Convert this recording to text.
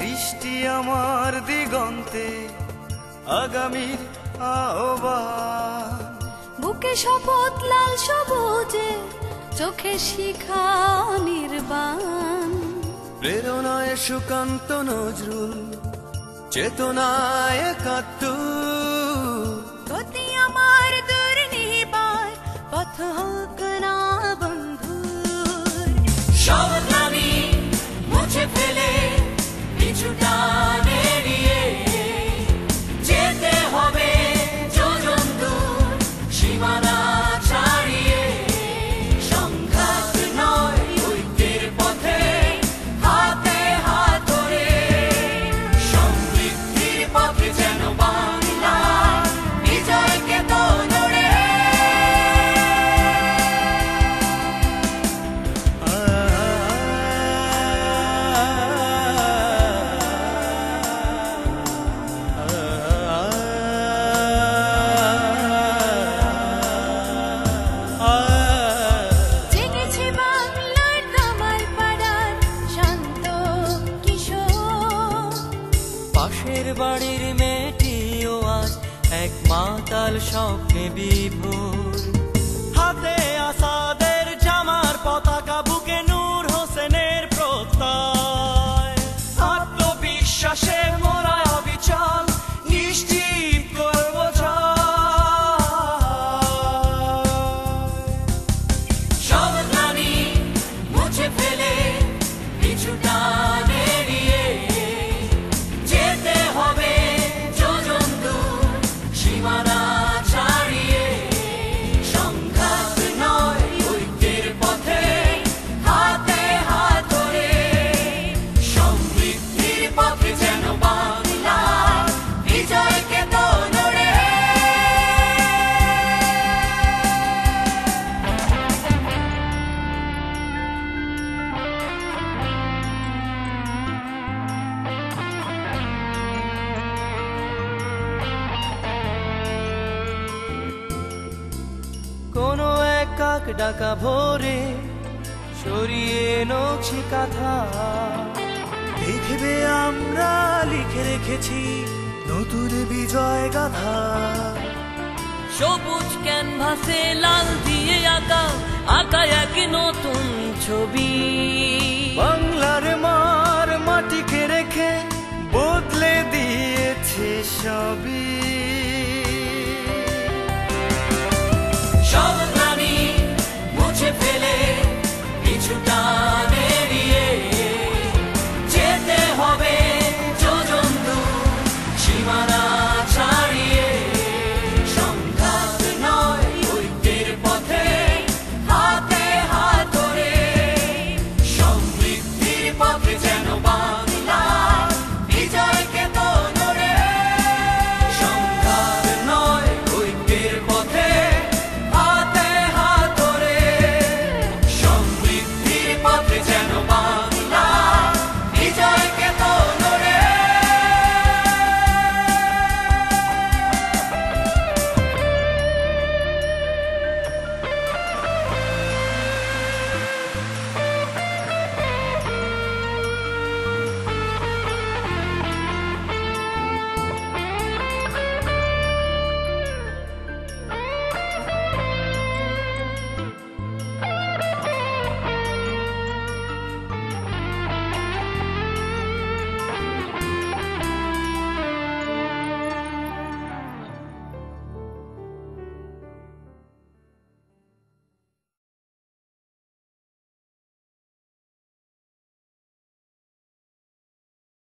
দৃষ্টি আমার দিগন্তে আগামীর আহ্বান। বুকে শপথ লাল সবুজে, চোখে শিখা নির্বাণ। প্রেরণায় সুকান্ত নজরুল, চেতনায় একাত্তর। গতি আমার দুর্নিবার, পথ হোক না বন্ধুর। সব নামি মুছে ফেলে পিছু টান এড়িয়ে যেতে হবে যোজন দূর, সীমানা ছাড়িয়ে। সংঘাত নয় ঐক্যের পথে, হাতে হাত ধরে সমৃদ্ধির পথে যেন বাংলা বিজয়কে তোড়ে। জেগেছে বাংলার দামাল পাড়ার শান্ত কিশোর। পাশের বাড়ির মেয়েটিও আজ এক মাতাল স্বপ্নে বিভোর। হাতে আসাদের জামার পতাকা, বুকে নূর হোসেনের প্রত্যয়। আত্মবিশ্বাসে মোরা অবিচল, নিশ্চিত করব সব নানি মুছে ফেলে পিছু টান এড়িয়ে যেতে হবে যোজন দূর, সীমানা ছাড়িয়ে। সংঘাত নয় ঐক্যের পথে, হাতে হাত ধরে সমৃদ্ধির পথে যেন বাংলা বিজয়কে তোড়ে। কোনো এক কাক ডাকা ভোরে সরিয়ে নকশি কাঁথা, দেখবে আমরা লিখে রেখেছি নতুন বিজয় গাথা। সবুজ ক্যানভাসে লাল দিয়ে আঁকা আঁকা এক নতুন ছবি। বাংলার মার মাটিকে রেখে বদলে দিয়েছে সবই।